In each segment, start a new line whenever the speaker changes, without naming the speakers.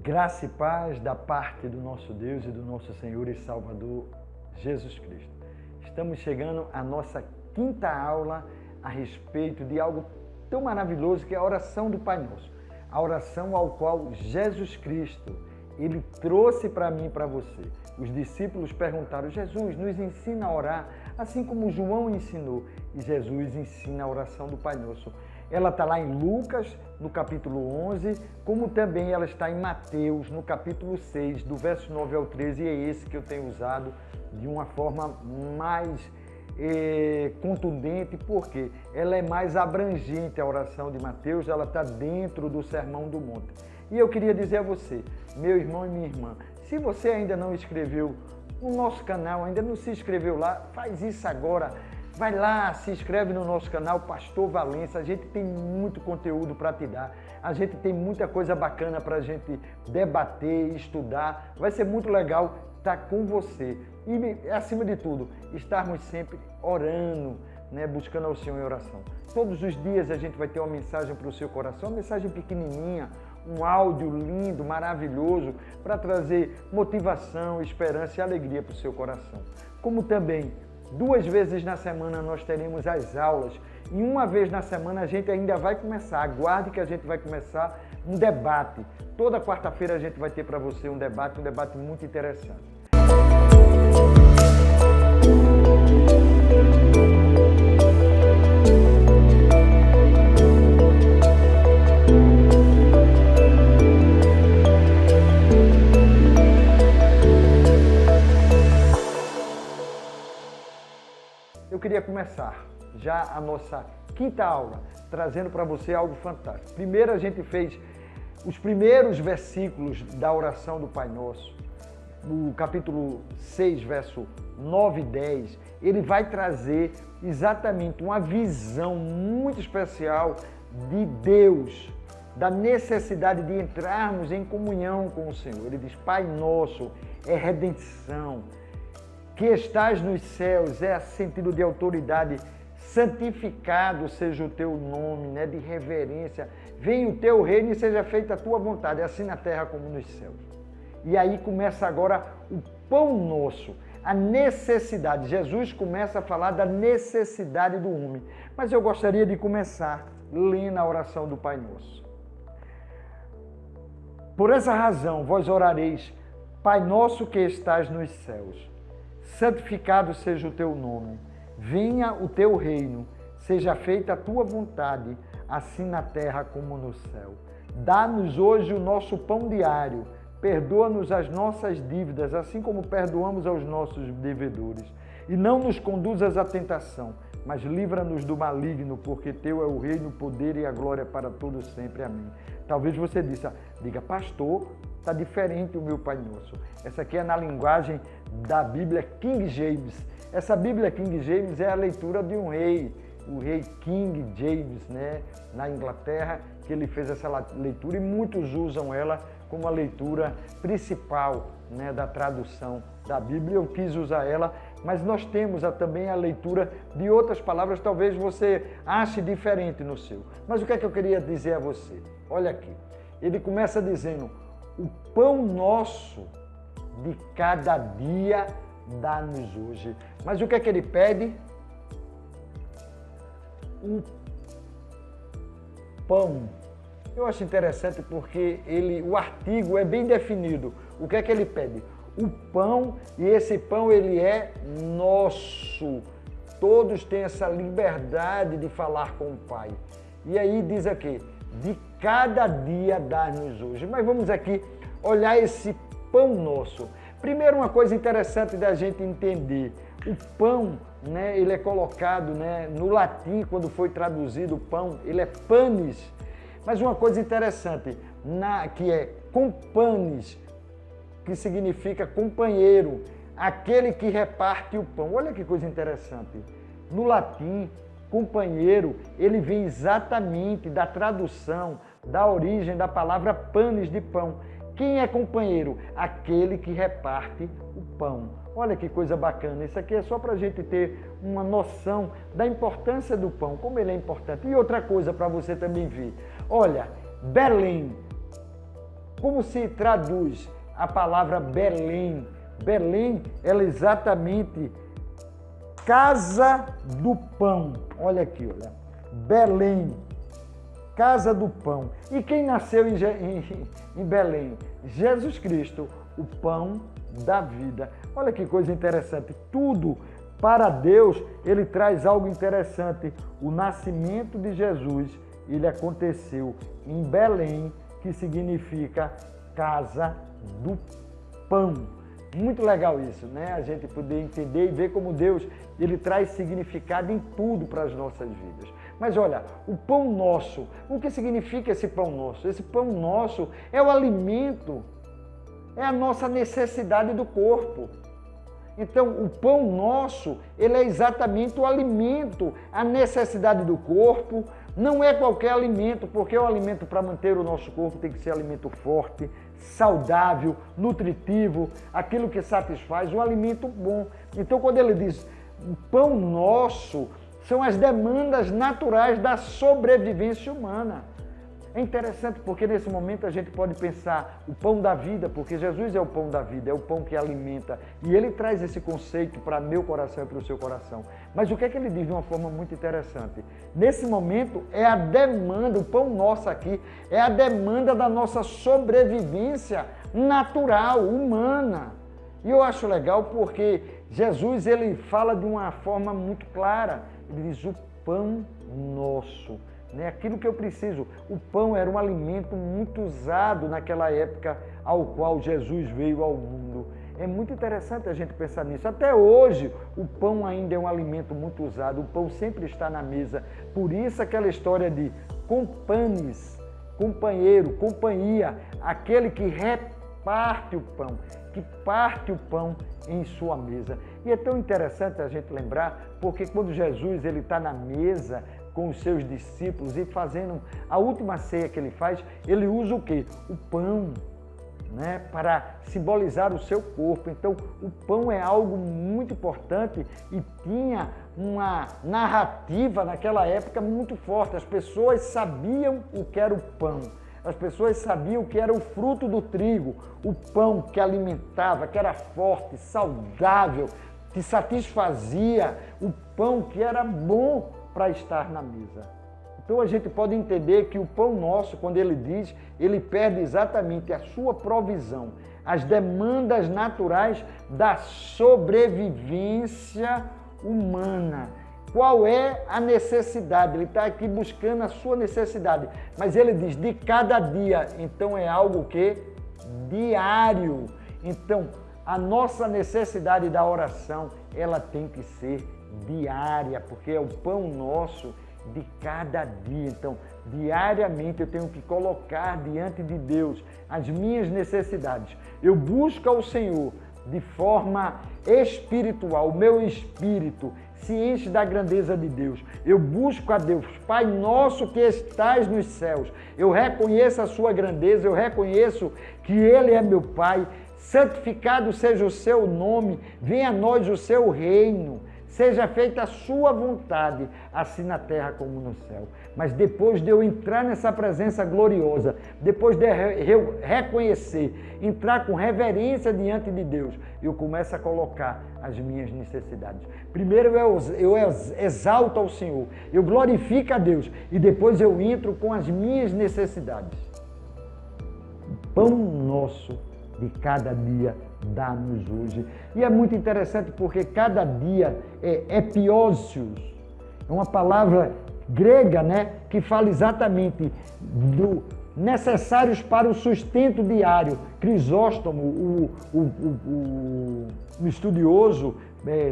Graça e paz da parte do nosso Deus e do nosso Senhor e Salvador Jesus Cristo. Estamos chegando à nossa quinta aula a respeito de algo tão maravilhoso que é a oração do Pai Nosso. A oração ao qual Jesus Cristo, Ele trouxe para mim e para você. Os discípulos perguntaram, Jesus, nos ensina a orar, assim como João ensinou. E Jesus ensina a oração do Pai Nosso. Ela está lá em Lucas, no capítulo 11, como também ela está em Mateus, no capítulo 6, do verso 9 ao 13, e é esse que eu tenho usado de uma forma mais contundente, porque ela é mais abrangente, a oração de Mateus, ela está dentro do Sermão do Monte. E eu queria dizer a você, meu irmão e minha irmã, se você ainda não inscreveu no nosso canal, ainda não se inscreveu lá, faz isso agora. Vai lá, se inscreve no nosso canal Pastor Valença, a gente tem muito conteúdo para te dar, a gente tem muita coisa bacana para a gente debater, estudar, vai ser muito legal estar com você e, acima de tudo, estarmos sempre orando, né, buscando ao Senhor em oração. Todos os dias a gente vai ter uma mensagem para o seu coração, uma mensagem pequenininha, um áudio lindo, maravilhoso, para trazer motivação, esperança e alegria para o seu coração. Como também 2 vezes na semana nós teremos as aulas e uma vez na semana a gente ainda vai começar, aguarde que a gente vai começar um debate. Toda quarta-feira a gente vai ter para você um debate muito interessante. Eu queria começar já a nossa quinta aula, trazendo para você algo fantástico. Primeiro a gente fez os primeiros versículos da oração do Pai Nosso, no capítulo 6, verso 9 e 10, ele vai trazer exatamente uma visão muito especial de Deus, da necessidade de entrarmos em comunhão com o Senhor. Ele diz, Pai Nosso, é redenção, que estás nos céus, é sentido de autoridade, santificado seja o teu nome, né, de reverência, venha o teu reino e seja feita a tua vontade, assim na terra como nos céus. E aí começa agora o pão nosso, a necessidade. Jesus começa a falar da necessidade do homem, mas eu gostaria de começar lendo a oração do Pai Nosso. Por essa razão, vós orareis, Pai Nosso que estás nos céus, santificado seja o teu nome, venha o teu reino, seja feita a tua vontade, assim na terra como no céu. Dá-nos hoje o nosso pão diário, perdoa-nos as nossas dívidas, assim como perdoamos aos nossos devedores. E não nos conduzas à tentação, mas livra-nos do maligno, porque teu é o reino, o poder e a glória para todo sempre. Amém. Talvez você diga, pastor, está diferente o meu Pai Nosso. Essa aqui é na linguagem da Bíblia King James. Essa Bíblia King James é a leitura de um rei, o rei King James, né, na Inglaterra, que ele fez essa leitura e muitos usam ela como a leitura principal, né, da tradução da Bíblia. Eu quis usar ela, mas nós temos também a leitura de outras palavras, talvez você ache diferente no seu. Mas o que é que eu queria dizer a você? Olha aqui, ele começa dizendo, o pão nosso de cada dia dá-nos hoje. Mas o que é que ele pede? O pão. Eu acho interessante porque o artigo é bem definido. O que é que ele pede? O pão, e esse pão ele é nosso. Todos têm essa liberdade de falar com o Pai. E aí diz aqui, de cada dia dá-nos hoje. Mas vamos aqui olhar esse pão nosso. Primeiro, uma coisa interessante da gente entender. O pão, né, ele é colocado, né, no latim, quando foi traduzido o pão, ele é panis. Mas uma coisa interessante, que é companis, que significa companheiro, aquele que reparte o pão. Olha que coisa interessante. No latim, companheiro, ele vem exatamente da tradução, da origem da palavra panis, de pão. Quem é companheiro? Aquele que reparte o pão. Olha que coisa bacana. Isso aqui é só para a gente ter uma noção da importância do pão, como ele é importante. E outra coisa para você também ver. Olha, Belém, Como se traduz a palavra Belém? Belém, ela é exatamente casa do pão. Olha aqui, olha. Belém, casa do pão. E quem nasceu em Belém? Jesus Cristo, o pão da vida. Olha que coisa interessante. Tudo para Deus, ele traz algo interessante. O nascimento de Jesus, ele aconteceu em Belém, que significa casa do pão. Muito legal isso, né? A gente poder entender e ver como Deus, ele traz significado em tudo para as nossas vidas. Mas olha, o pão nosso, o que significa esse pão nosso? Esse pão nosso é o alimento, é a nossa necessidade do corpo. Então, o pão nosso, ele é exatamente o alimento, a necessidade do corpo. Não é qualquer alimento, porque o alimento para manter o nosso corpo tem que ser alimento forte, saudável, nutritivo, aquilo que satisfaz, um alimento bom. Então, quando ele diz o pão nosso, são as demandas naturais da sobrevivência humana. É interessante porque nesse momento a gente pode pensar o pão da vida, porque Jesus é o pão da vida, é o pão que alimenta. E ele traz esse conceito para meu coração e para o seu coração. Mas o que é que ele diz de uma forma muito interessante? Nesse momento é a demanda, o pão nosso aqui, é a demanda da nossa sobrevivência natural, humana. E eu acho legal porque Jesus ele fala de uma forma muito clara. Ele diz o pão nosso. Aquilo que eu preciso. O pão era um alimento muito usado naquela época ao qual Jesus veio ao mundo. É muito interessante a gente pensar nisso. Até hoje, o pão ainda é um alimento muito usado. O pão sempre está na mesa. Por isso aquela história de companes, companheiro, companhia, aquele que reparte o pão, que parte o pão em sua mesa. E é tão interessante a gente lembrar, porque quando Jesus ele está na mesa com os seus discípulos e fazendo a última ceia que ele faz, ele usa o quê? O pão, para simbolizar o seu corpo. Então, o pão é algo muito importante e tinha uma narrativa naquela época muito forte. As pessoas sabiam o que era o pão. As pessoas sabiam que era o fruto do trigo, o pão que alimentava, que era forte, saudável, que satisfazia, o pão que era bom para estar na mesa. Então a gente pode entender que o pão nosso, quando ele diz, ele perde exatamente a sua provisão, as demandas naturais da sobrevivência humana. Qual é a necessidade? Ele está aqui buscando a sua necessidade, mas ele diz de cada dia, então é algo que diário. Então a nossa necessidade da oração, ela tem que ser diária, porque é o pão nosso de cada dia. Então, diariamente eu tenho que colocar diante de Deus as minhas necessidades. Eu busco ao Senhor de forma espiritual, o meu espírito se enche da grandeza de Deus. Eu busco a Deus, Pai nosso que estás nos céus. Eu reconheço a sua grandeza, eu reconheço que Ele é meu Pai. Santificado seja o seu nome, venha a nós o seu reino. Seja feita a sua vontade, assim na terra como no céu. Mas depois de eu entrar nessa presença gloriosa, depois de eu reconhecer, entrar com reverência diante de Deus, eu começo a colocar as minhas necessidades. Primeiro eu exalto ao Senhor, eu glorifico a Deus e depois eu entro com as minhas necessidades. O pão nosso de cada dia dá-nos hoje. E é muito interessante porque cada dia é epiósios, é uma palavra grega, que fala exatamente do necessários para o sustento diário. Crisóstomo, o estudioso,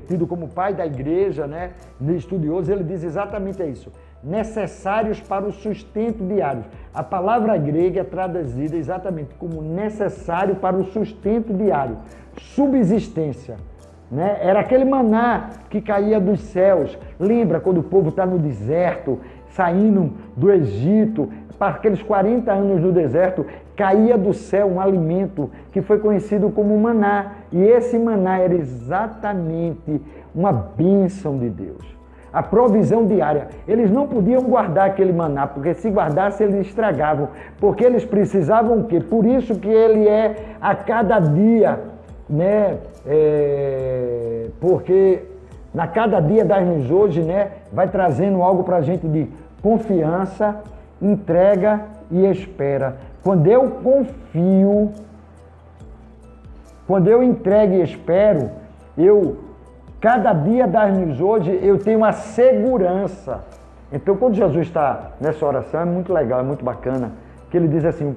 tido como pai da igreja, estudioso, ele diz exatamente isso. Necessários para o sustento diário. A palavra grega é traduzida exatamente como necessário para o sustento diário. Subsistência. Era aquele maná que caía dos céus. Lembra quando o povo está no deserto, saindo do Egito, para aqueles 40 anos no deserto, caía do céu um alimento que foi conhecido como maná. E esse maná era exatamente uma bênção de Deus. a provisão diária. Eles não podiam guardar aquele maná, porque se guardassem eles estragavam, porque eles precisavam o quê? Por isso que ele é a cada dia, né? Porque na cada dia das-nos hoje, né? Vai trazendo algo para a gente de confiança, entrega e espera. Quando eu confio, quando eu entrego e espero, cada dia das-nos hoje, eu tenho uma segurança. Então, quando Jesus está nessa oração, é muito legal, é muito bacana, que ele diz assim,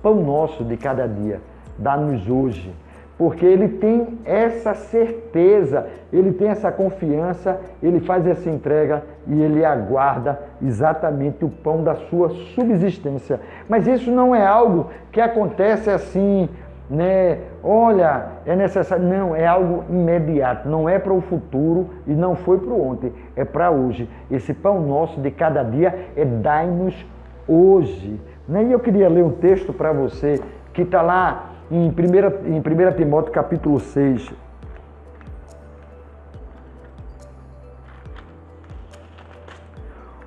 pão nosso de cada dia, dá-nos hoje. Porque ele tem essa certeza, ele tem essa confiança, ele faz essa entrega e ele aguarda exatamente o pão da sua subsistência. Mas isso não é algo que acontece assim, né? Olha, é necessário. Não, é algo imediato, não é para o futuro e não foi para o ontem, é para hoje. Esse pão nosso de cada dia é dai-nos hoje. E eu queria ler um texto para você que está lá em 1 Timóteo capítulo 6.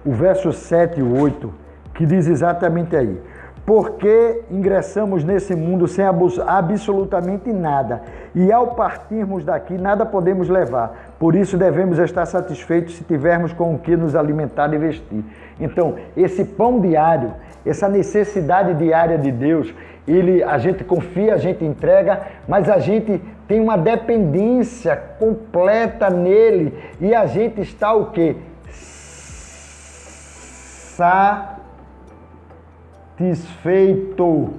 O verso 7 e 8, que diz exatamente aí. Porque ingressamos nesse mundo sem absolutamente nada, e ao partirmos daqui nada podemos levar. Por isso devemos estar satisfeitos se tivermos com o que nos alimentar e vestir. Então, esse pão diário, essa necessidade diária de Deus, a gente confia, a gente entrega, mas a gente tem uma dependência completa nele, e a gente está o quê? Satisfeito.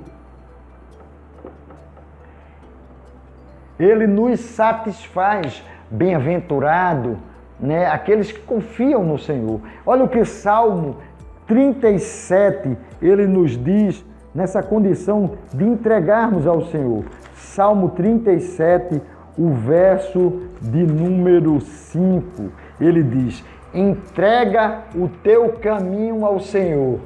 Ele nos satisfaz, bem-aventurado, né? Aqueles que confiam no Senhor. Olha o que Salmo 37, ele nos diz nessa condição de entregarmos ao Senhor. Salmo 37, o verso de número 5, ele diz, entrega o teu caminho ao Senhor,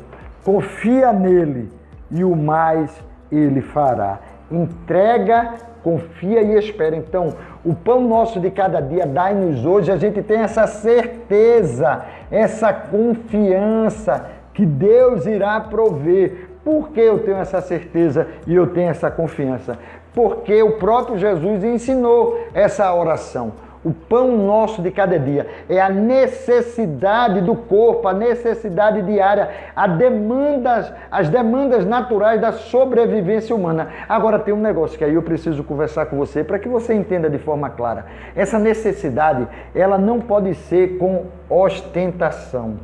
confia nele e o mais ele fará. Entrega, confia e espera. Então, o pão nosso de cada dia, dai-nos hoje, a gente tem essa certeza, essa confiança que Deus irá prover. Por que eu tenho essa certeza e eu tenho essa confiança? Porque o próprio Jesus ensinou essa oração. O pão nosso de cada dia é a necessidade do corpo, a necessidade diária, as demandas naturais da sobrevivência humana. Agora tem um negócio que aí eu preciso conversar com você para que você entenda de forma clara. Essa necessidade, ela não pode ser com ostentação.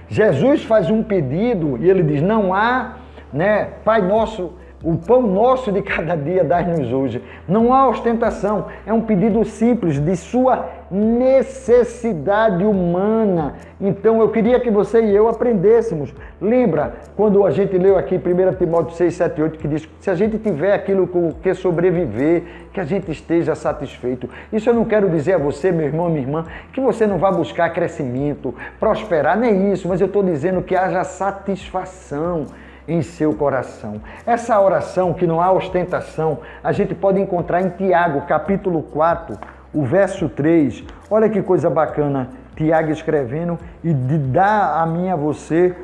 Jesus faz um pedido e ele diz, não há, né, Pai nosso, o pão nosso de cada dia dai-nos hoje. Não há ostentação, é um pedido simples de sua necessidade humana. Então eu queria que você e eu aprendêssemos. Lembra quando a gente leu aqui 1 Timóteo 6, 7, 8, que diz que se a gente tiver aquilo com que sobreviver, que a gente esteja satisfeito. Isso eu não quero dizer a você, meu irmão, minha irmã, que você não vá buscar crescimento, prosperar, nem isso, mas eu estou dizendo que haja satisfação em seu coração. Essa oração que não há ostentação, a gente pode encontrar em Tiago, capítulo 4, o verso 3. Olha que coisa bacana, Tiago escrevendo e de dar a mim e a você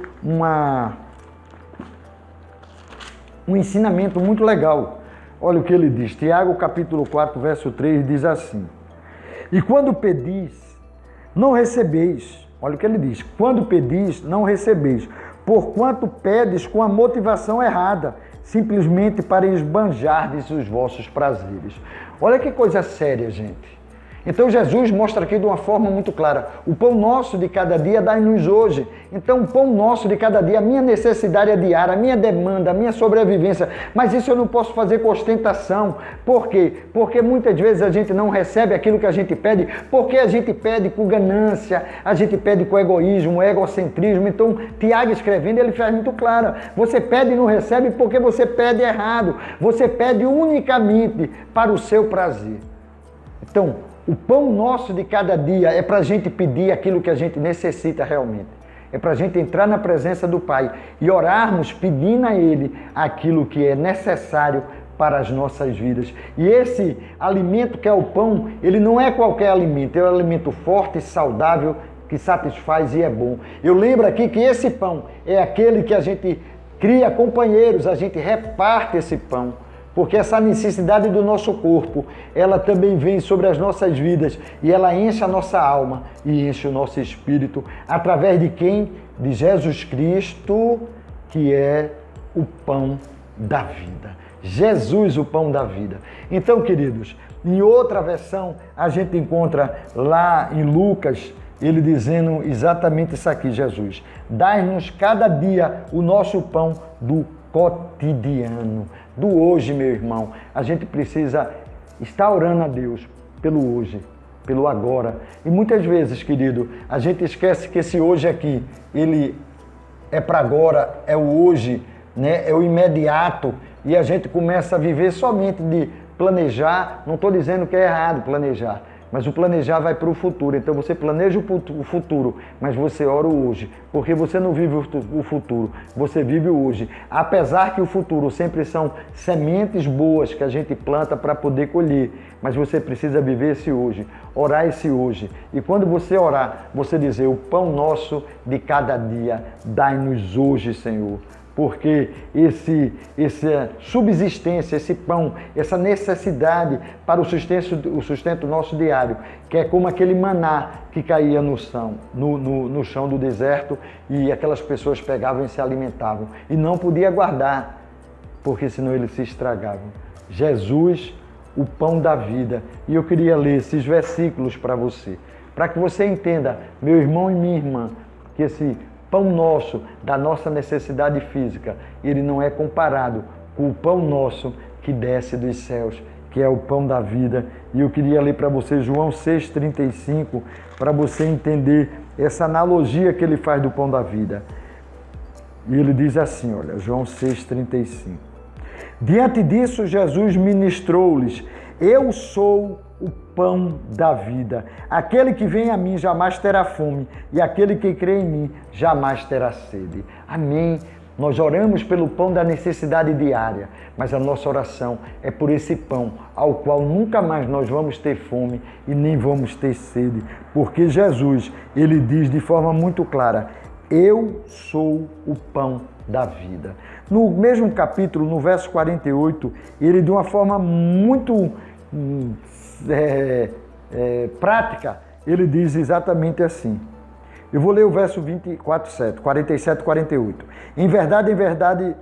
um ensinamento muito legal. Olha o que ele diz, Tiago, capítulo 4, verso 3, diz assim, e quando pedis, não recebeis. Olha o que ele diz, quando pedis, não recebeis, porquanto pedes com a motivação errada, simplesmente para esbanjardes os vossos prazeres. Olha que coisa séria, gente. Então Jesus mostra aqui de uma forma muito clara, o pão nosso de cada dia dai-nos hoje. Então o pão nosso de cada dia, a minha necessidade é diária, a minha demanda, a minha sobrevivência, mas isso eu não posso fazer com ostentação. Por quê? Porque muitas vezes a gente não recebe aquilo que a gente pede, porque a gente pede com ganância, a gente pede com egoísmo, egocentrismo. Então Tiago escrevendo, ele faz muito claro, você pede e não recebe porque você pede errado, você pede unicamente para o seu prazer. Então, o pão nosso de cada dia é para a gente pedir aquilo que a gente necessita realmente. É para a gente entrar na presença do Pai e orarmos pedindo a Ele aquilo que é necessário para as nossas vidas. E esse alimento que é o pão, ele não é qualquer alimento, é um alimento forte, saudável, que satisfaz e é bom. Eu lembro aqui que esse pão é aquele que a gente cria companheiros, a gente reparte esse pão. Porque essa necessidade do nosso corpo, ela também vem sobre as nossas vidas e ela enche a nossa alma e enche o nosso espírito. Através de quem? De Jesus Cristo, que é o pão da vida. Jesus, o pão da vida. Então, queridos, em outra versão, a gente encontra lá em Lucas, ele dizendo exatamente isso aqui, Jesus. Dai-nos cada dia o nosso pão do cotidiano, do hoje, meu irmão. A gente precisa estar orando a Deus pelo hoje, pelo agora. E muitas vezes, querido, a gente esquece que esse hoje aqui, ele é para agora, é o hoje, né? É o imediato. E a gente começa a viver somente de planejar. Não estou dizendo que é errado planejar, mas o planejar vai para o futuro. Então você planeja o futuro, mas você ora o hoje, porque você não vive o futuro, você vive o hoje. Apesar que o futuro sempre são sementes boas que a gente planta para poder colher, mas você precisa viver esse hoje, orar esse hoje. E quando você orar, você dizer: o pão nosso de cada dia, dai-nos hoje, Senhor. Porque essa subsistência, esse pão, essa necessidade para o sustento nosso diário, que é como aquele maná que caía no chão do deserto e aquelas pessoas pegavam e se alimentavam. E não podia guardar, porque senão eles se estragavam. Jesus, o pão da vida. E eu queria ler esses versículos para você, para que você entenda, meu irmão e minha irmã, que esse pão nosso, da nossa necessidade física, ele não é comparado com o pão nosso que desce dos céus, que é o pão da vida. E eu queria ler para você João 6,35, para você entender essa analogia que ele faz do pão da vida. E ele diz assim, olha, João 6,35. Diante disso, Jesus ministrou-lhes: eu sou o pão da vida. Aquele que vem a mim jamais terá fome, e aquele que crê em mim jamais terá sede. Amém. Nós oramos pelo pão da necessidade diária, mas a nossa oração é por esse pão, ao qual nunca mais nós vamos ter fome e nem vamos ter sede, porque Jesus, ele diz de forma muito clara: eu sou o pão da vida. No mesmo capítulo, no verso 48, ele de uma forma muito prática, ele diz exatamente assim. Eu vou ler o verso 47, 48. Em verdade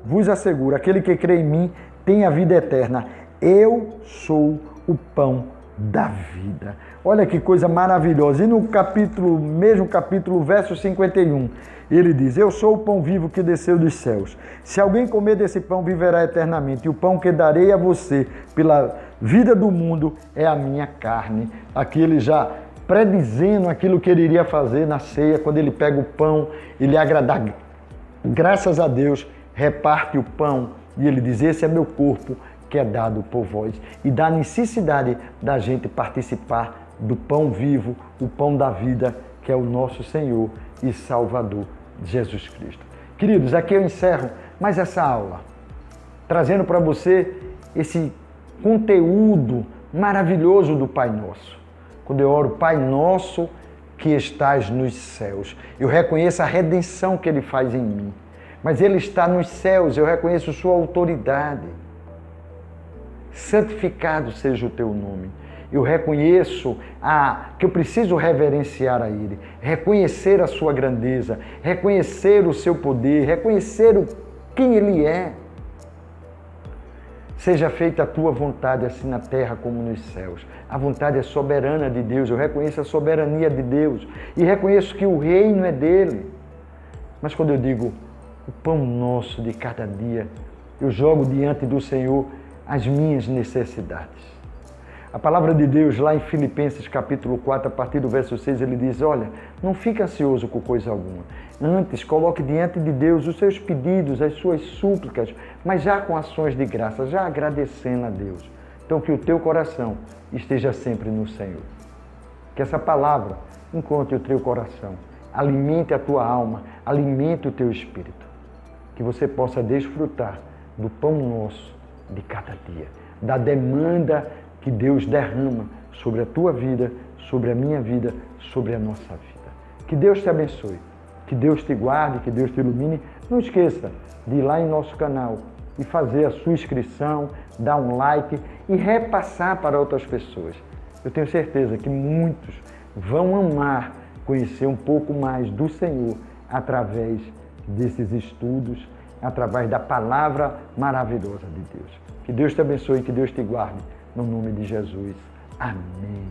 vos asseguro, aquele que crê em mim tem a vida eterna. Eu sou o pão da vida. Olha que coisa maravilhosa. E no mesmo capítulo, verso 51, ele diz: eu sou o pão vivo que desceu dos céus. Se alguém comer desse pão, viverá eternamente. E o pão que darei a você pela vida do mundo é a minha carne. Aqui ele já predizendo aquilo que ele iria fazer na ceia, quando ele pega o pão, ele agradar, graças a Deus, reparte o pão e ele diz: esse é meu corpo que é dado por vós. E da necessidade da gente participar do pão vivo, o pão da vida, que é o nosso Senhor e Salvador, Jesus Cristo. Queridos, aqui eu encerro mais essa aula, trazendo para você esse conteúdo maravilhoso do Pai Nosso. Quando eu oro, Pai Nosso que estás nos céus, eu reconheço a redenção que Ele faz em mim, mas Ele está nos céus, eu reconheço sua autoridade. Santificado seja o teu nome. Eu reconheço que eu preciso reverenciar a Ele, reconhecer a sua grandeza, reconhecer o seu poder, reconhecer quem Ele é. Seja feita a tua vontade, assim na terra como nos céus. A vontade é soberana de Deus, eu reconheço a soberania de Deus e reconheço que o reino é dele. Mas quando eu digo o pão nosso de cada dia, eu jogo diante do Senhor as minhas necessidades. A palavra de Deus, lá em Filipenses capítulo 4, a partir do verso 6, ele diz: olha, não fique ansioso com coisa alguma. Antes, coloque diante de Deus os seus pedidos, as suas súplicas, mas já com ações de graça, já agradecendo a Deus. Então, que o teu coração esteja sempre no Senhor. Que essa palavra encontre o teu coração, alimente a tua alma, alimente o teu espírito. Que você possa desfrutar do pão nosso de cada dia, da demanda que Deus derrama sobre a tua vida, sobre a minha vida, sobre a nossa vida. Que Deus te abençoe, que Deus te guarde, que Deus te ilumine. Não esqueça de ir lá em nosso canal e fazer a sua inscrição, dar um like e repassar para outras pessoas. Eu tenho certeza que muitos vão amar conhecer um pouco mais do Senhor através desses estudos, através da palavra maravilhosa de Deus. Que Deus te abençoe, que Deus te guarde, no nome de Jesus. Amém.